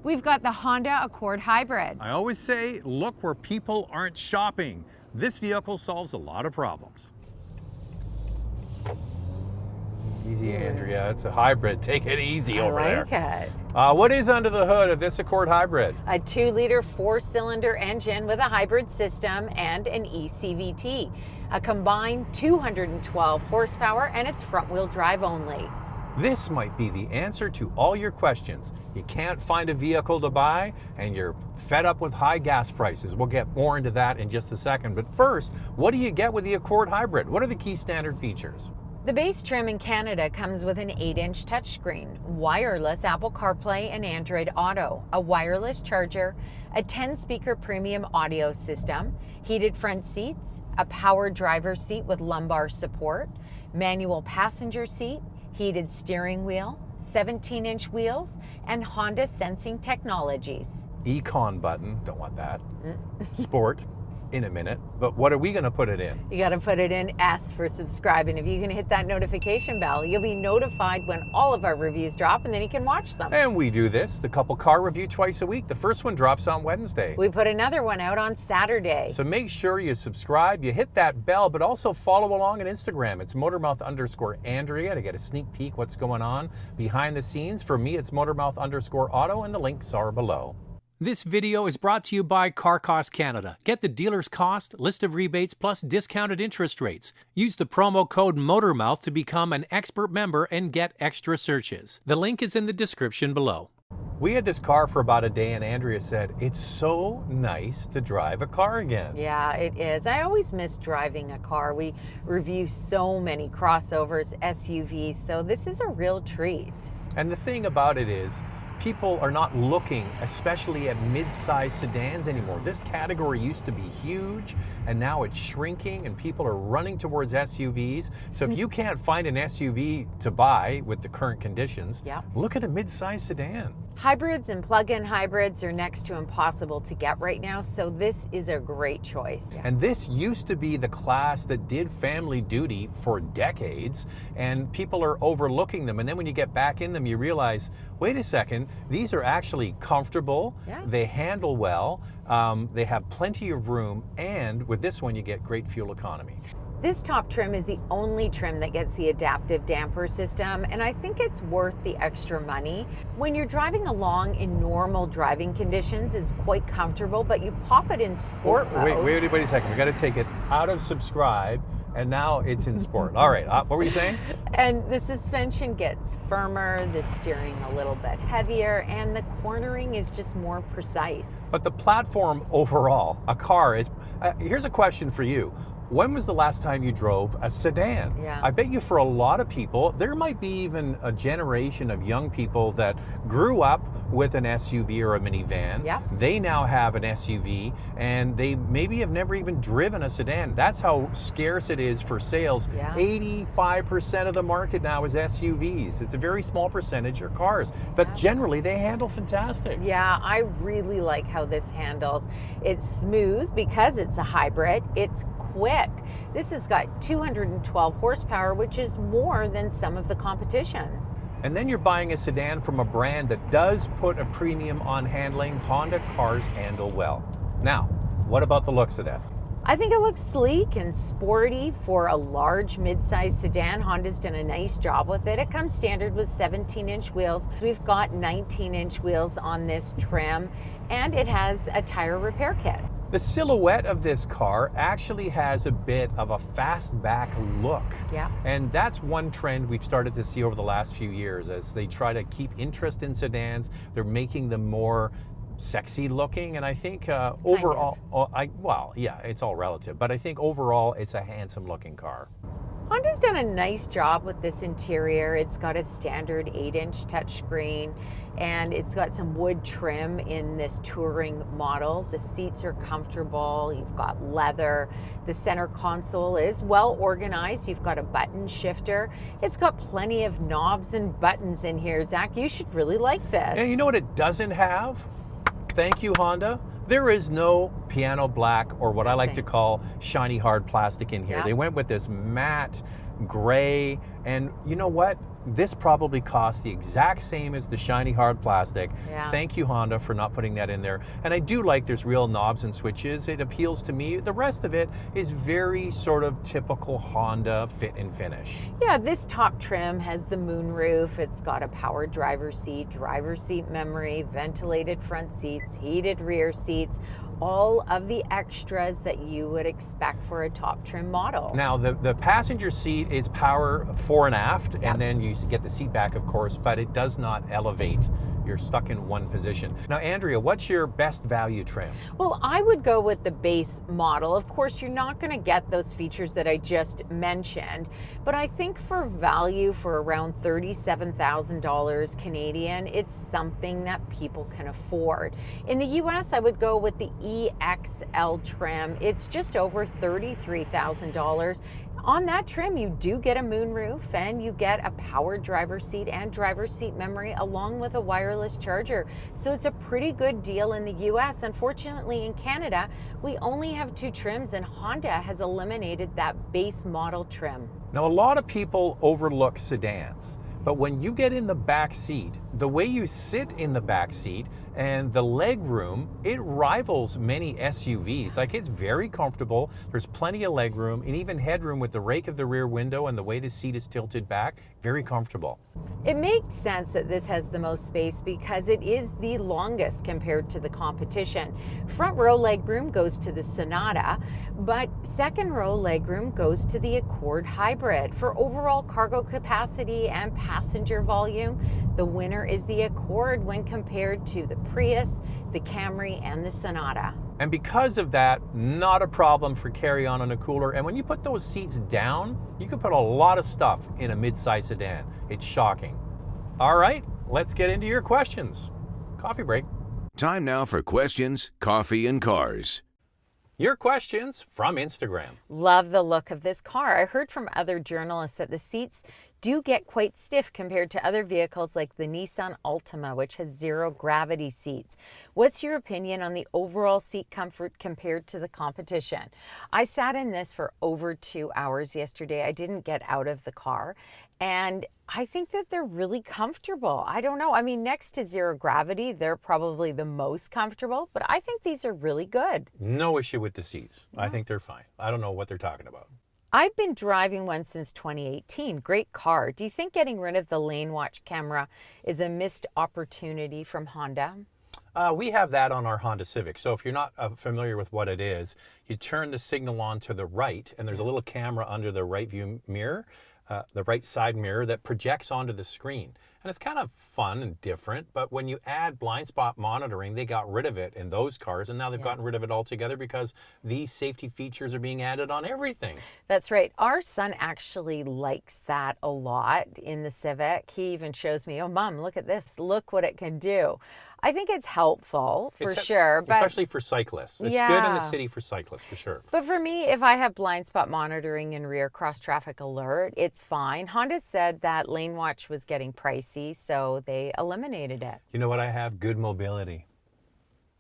We've got the Honda Accord Hybrid. I always say, look where people aren't shopping. This vehicle solves a lot of problems. Easy, Andrea. It's a hybrid. Take it easy over there. I like it. What is under the hood of this Accord Hybrid? A 2-liter 4-cylinder engine with a hybrid system and an E-CVT. A combined 212 horsepower, and it's front-wheel drive only. This might be the answer to all your questions. You can't find a vehicle to buy and you're fed up with high gas prices. We'll get more into that in just a second. But first, what do you get with the Accord Hybrid? What are the key standard features? The base trim in Canada comes with an 8-inch touchscreen, wireless Apple Carplay and Android Auto, a wireless charger, a 10-speaker premium audio system, heated front seats, a power driver's seat with lumbar support, manual passenger seat, heated steering wheel, 17-inch wheels, and Honda sensing technologies. Econ button, don't want that. Sport, in a minute, but what are we going to put it in? You got to put it in S for subscribe, and if you can hit that notification bell, you'll be notified when all of our reviews drop, and then you can watch them. And we do this, the couple car review, twice a week. The first one drops on Wednesday. We put another one out on Saturday. So make sure you subscribe, you hit that bell, but also follow along on Instagram. It's Motormouth_Andrea to get a sneak peek what's going on behind the scenes. For me, it's Motormouth_Auto, and the links are below. This video is brought to you by Car Cost Canada. Get the dealer's cost, list of rebates, plus discounted interest rates. Use the promo code Motormouth to become an expert member and get extra searches. The link is in the description below. We had this car for about a day and Andrea said, it's so nice to drive a car again. Yeah, it is. I always miss driving a car. We review so many crossovers, SUVs, so this is a real treat. And the thing about it is, people are not looking, especially at mid-size sedans anymore. This category used to be huge, and now it's shrinking, and people are running towards SUVs. So if you can't find an SUV to buy with the current conditions, look at a mid-size sedan. Hybrids and plug-in hybrids are next to impossible to get right now, so this is a great choice. And this used to be the class that did family duty for decades, and people are overlooking them. And then when you get back in them, you realize, wait a second, these are actually comfortable, they handle well, they have plenty of room, and with this one you get great fuel economy. This top trim is the only trim that gets the adaptive damper system, and I think it's worth the extra money. When you're driving along in normal driving conditions, it's quite comfortable, but you pop it in sport mode. Wait a second. We got to take it out of subscribe, and now it's in sport. All right, what were you saying? And the suspension gets firmer, the steering a little bit heavier, and the cornering is just more precise. But the platform overall, a car is, here's a question for you. When was the last time you drove a sedan? I bet you for a lot of people, there might be even a generation of young people that grew up with an SUV or a minivan. They now have an SUV and they maybe have never even driven a sedan. That's how scarce it is for sales. 85% of the market now is SUVs. It's a very small percentage are cars, but generally they handle fantastic. Yeah, I really like how this handles. It's smooth because it's a hybrid. It's quick. This has got 212 horsepower, which is more than some of the competition. And then you're buying a sedan from a brand that does put a premium on handling. Honda cars handle well. Now, what about the looks of this? I think it looks sleek and sporty for a large mid-size sedan. Honda's done a nice job with it. It comes standard with 17-inch wheels. We've got 19-inch wheels on this trim, and it has a tire repair kit. The silhouette of this car actually has a bit of a fastback look. And that's one trend we've started to see over the last few years as they try to keep interest in sedans. They're making them more sexy looking, and I think overall, well, yeah, it's all relative, but I think overall it's a handsome looking car. Honda's done a nice job with this interior. It's got a standard 8-inch touchscreen, and it's got some wood trim in this touring model. The seats are comfortable. You've got leather. The center console is well organized. You've got a button shifter. It's got plenty of knobs and buttons in here. Zach, you should really like this. And you know what it doesn't have? Thank you, Honda. There is no piano black or what I like to call shiny hard plastic in here. They went with this matte gray, and you know what? this probably costs the exact same as the shiny hard plastic. Yeah. Thank you, Honda, for not putting that in there. And I do like there's real knobs and switches. It appeals to me. The rest of it is very sort of typical Honda fit and finish. Yeah, this top trim has the moonroof. It's got a power driver's seat memory, ventilated front seats, heated rear seats, all of the extras that you would expect for a top trim model. Now, the passenger seat is power fore and aft, Yep. and then you get the seat back, of course, but it does not elevate. You're stuck in one position. Now, Andrea, what's your best value trim? Well, I would go with the base model. Of course, you're not going to get those features that I just mentioned, but I think for value for around $37,000 Canadian, it's something that people can afford. In the US, I would go with the EXL trim. It's just over $33,000. On that trim, you do get a moonroof and you get a power driver's seat and driver's seat memory along with a wireless charger. So it's a pretty good deal in the US. Unfortunately, in Canada, we only have 2 trims and Honda has eliminated that base model trim. Now, a lot of people overlook sedans, but when you get in the back seat, the way you sit in the back seat and the leg room, it rivals many SUVs. Like, it's very comfortable. There's plenty of leg room and even headroom with the rake of the rear window and the way the seat is tilted back. Very comfortable. It makes sense that this has the most space because it is the longest compared to the competition. Front row legroom goes to the Sonata, but second row legroom goes to the Accord Hybrid. For overall cargo capacity and passenger volume, the winner is the Accord when compared to the Prius, the Camry, and the Sonata. And because of that, not a problem for carry-on on a cooler. And when you put those seats down, you can put a lot of stuff in a mid-size sedan. It's shocking. All right, let's get into your questions. Coffee break. Time now for questions, coffee, and cars. Your questions from Instagram. Love the look of this car. I heard from other journalists that the seats do get quite stiff compared to other vehicles like the Nissan Altima, which has zero gravity seats. What's your opinion on the overall seat comfort compared to the competition? I sat in this for over 2 hours yesterday. I didn't get out of the car, and I think that they're really comfortable. I don't know. I mean, next to zero gravity, they're probably the most comfortable, but I think these are really good. No issue with the seats. Yeah. I think they're fine. I don't know what they're talking about. I've been driving one since 2018. Great car. Do you think getting rid of the lane watch camera is a missed opportunity from Honda? We have that on our Honda Civic. So if you're not familiar with what it is, you turn the signal on to the right, and there's a little camera under the right view mirror, the right side mirror that projects onto the screen. And it's kind of fun and different, but when you add blind spot monitoring, they got rid of it in those cars, and now they've gotten rid of it altogether because these safety features are being added on everything. That's right. Our son actually likes that a lot in the Civic. He even shows me, oh, Mom, look at this. Look what it can do. I think it's helpful for sure. But especially for cyclists. It's good in the city for cyclists, for sure. But for me, if I have blind spot monitoring and rear cross traffic alert, it's fine. Honda said that lane watch was getting pricey, so they eliminated it. You know what I have? Good mobility.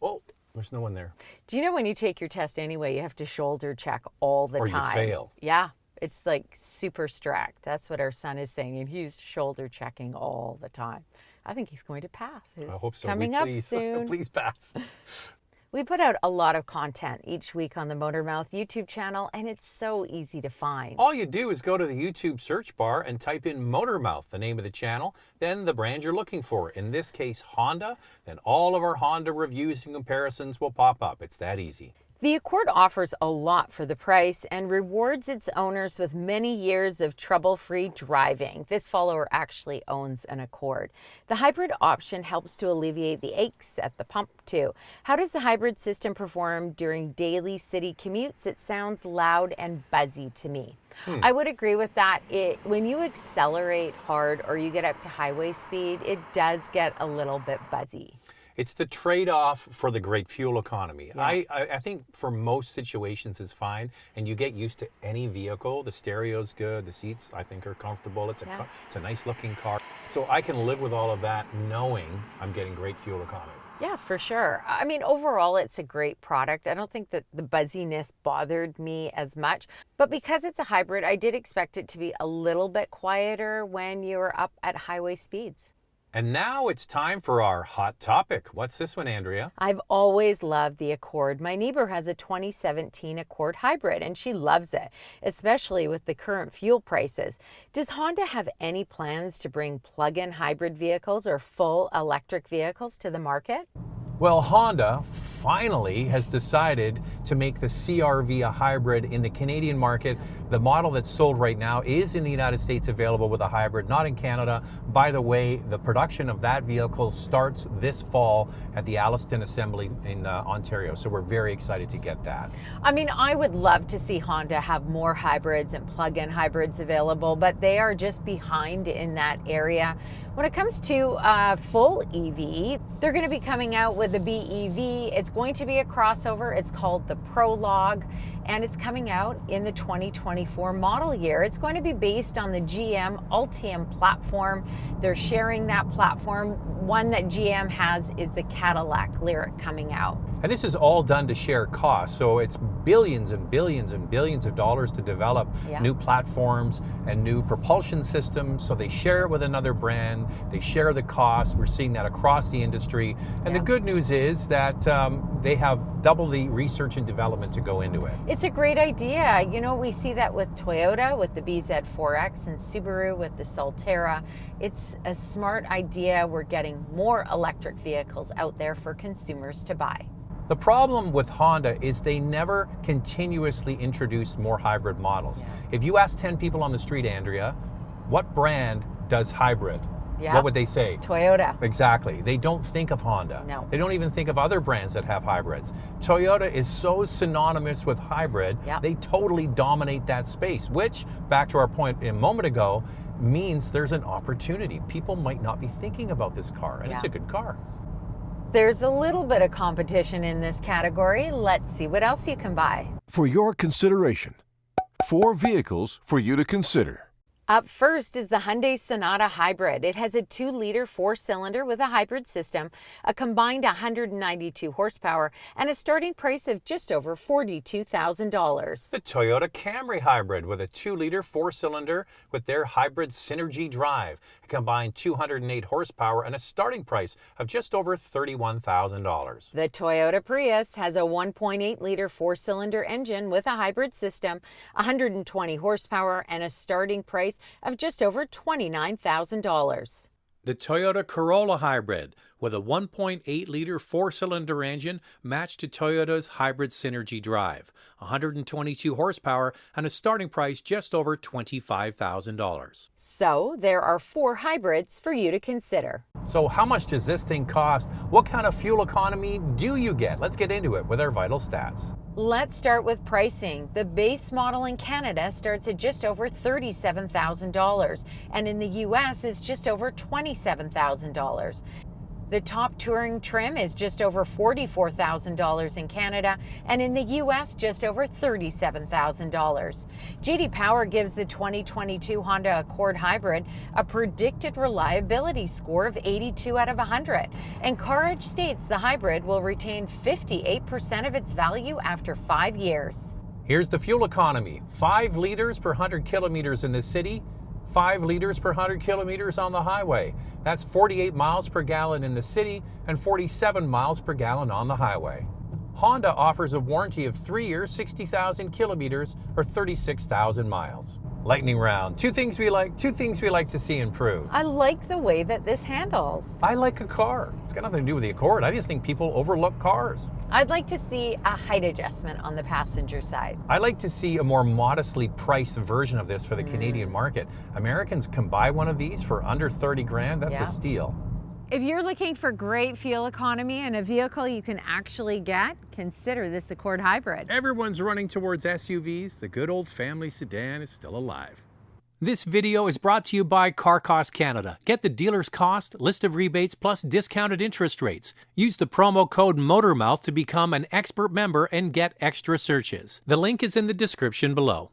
Oh, there's no one there. Do you know when you take your test anyway, you have to shoulder check all the time? Or you fail. Yeah. It's like super strict. That's what our son is saying, and he's shoulder checking all the time. I think he's going to pass. I hope so. Coming up Please. soon. Please pass. We put out a lot of content each week on the Motormouth YouTube channel, and it's so easy to find. All you do is go to the YouTube search bar and type in Motormouth, the name of the channel, then the brand you're looking for. In this case, Honda. Then all of our Honda reviews and comparisons will pop up. It's that easy. The Accord offers a lot for the price and rewards its owners with many years of trouble-free driving. This follower actually owns an Accord. The hybrid option helps to alleviate the aches at the pump too. How does the hybrid system perform during daily city commutes? It sounds loud and buzzy to me. I would agree with that. When you accelerate hard or you get up to highway speed, it does get a little bit buzzy. It's the trade-off for the great fuel economy. Yeah. I think for most situations it's fine, and you get used to any vehicle. The stereo's good, the seats I think are comfortable. It's a nice looking car. So I can live with all of that knowing I'm getting great fuel economy. Yeah, for sure. I mean, overall, it's a great product. I don't think that the buzziness bothered me as much, but because it's a hybrid, I did expect it to be a little bit quieter when you're up at highway speeds. And now it's time for our hot topic. What's this one, Andrea? I've always loved the Accord. My neighbor has a 2017 Accord hybrid and she loves it, especially with the current fuel prices. Does Honda have any plans to bring plug-in hybrid vehicles or full electric vehicles to the market? Well, Honda finally has decided to make the CR-V a hybrid in the Canadian market. The model that's sold right now is in the United States available with a hybrid, not in Canada. By the way, the production of that vehicle starts this fall at the Alliston Assembly in Ontario. So we're very excited to get that. I mean, I would love to see Honda have more hybrids and plug-in hybrids available, but they are just behind in that area. When it comes to full EV, they're going to be coming out with the BEV. It's going to be a crossover. It's called the Prologue, and it's coming out in the 2024 model year. It's going to be based on the GM Ultium platform. They're sharing that platform. One that GM has is the Cadillac Lyriq coming out. And this is all done to share costs. So it's billions and billions and billions of dollars to develop new platforms and new propulsion systems. So they share it with another brand. They share the cost. We're seeing that across the industry. And the good news is that they have double the research and development to go into it. It's a great idea. You know, we see that with Toyota with the BZ4X and Subaru with the Solterra. It's a smart idea. We're getting more electric vehicles out there for consumers to buy. The problem with Honda is they never continuously introduce more hybrid models. If you ask 10 people on the street, Andrea, what brand does hybrid? What would they say? Toyota. Exactly. They don't think of Honda. No. They don't even think of other brands that have hybrids. Toyota is so synonymous with hybrid, they totally dominate that space, which, back to our point a moment ago, means there's an opportunity. People might not be thinking about this car, and it's a good car. There's a little bit of competition in this category. Let's see what else you can buy. For your consideration, 4 vehicles for you to consider. Up first is the Hyundai Sonata Hybrid. It has a 2-liter 4-cylinder with a hybrid system, a combined 192 horsepower, and a starting price of just over $42,000. The Toyota Camry Hybrid with a 2-liter 4-cylinder with their hybrid Synergy drive, a combined 208 horsepower, and a starting price of just over $31,000. The Toyota Prius has a 1.8-liter 4-cylinder engine with a hybrid system, 120 horsepower, and a starting price of just over $29,000. The Toyota Corolla Hybrid with a 1.8-liter 4-cylinder engine matched to Toyota's hybrid Synergy drive, 122 horsepower, and a starting price just over $25,000. So there are 4 hybrids for you to consider. So how much does this thing cost? What kind of fuel economy do you get? Let's get into it with our vital stats. Let's start with pricing. The base model in Canada starts at just over $37,000, and in the US is just over $27,000. The top touring trim is just over $44,000 in Canada, and in the US just over $37,000. JD Power gives the 2022 Honda Accord Hybrid a predicted reliability score of 82 out of 100, and CarEdge states the hybrid will retain 58% of its value after 5 years. Here's the fuel economy. 5 liters per 100 kilometers in the city, 5 liters per 100 kilometers on the highway. That's 48 miles per gallon in the city and 47 miles per gallon on the highway. Honda offers a warranty of 3 years, 60,000 kilometers, or 36,000 miles. Lightning round. 2 things we like to see improved. I like the way that this handles. I like a car. It's got nothing to do with the Accord. I just think people overlook cars. I'd like to see a height adjustment on the passenger side. I'd like to see a more modestly priced version of this for the Canadian market. Americans can buy one of these for under 30 grand. That's a steal. If you're looking for great fuel economy and a vehicle you can actually get, consider this Accord Hybrid. Everyone's running towards SUVs. The good old family sedan is still alive. This video is brought to you by Car Cost Canada. Get the dealer's cost, list of rebates, plus discounted interest rates. Use the promo code Motormouth to become an expert member and get extra searches. The link is in the description below.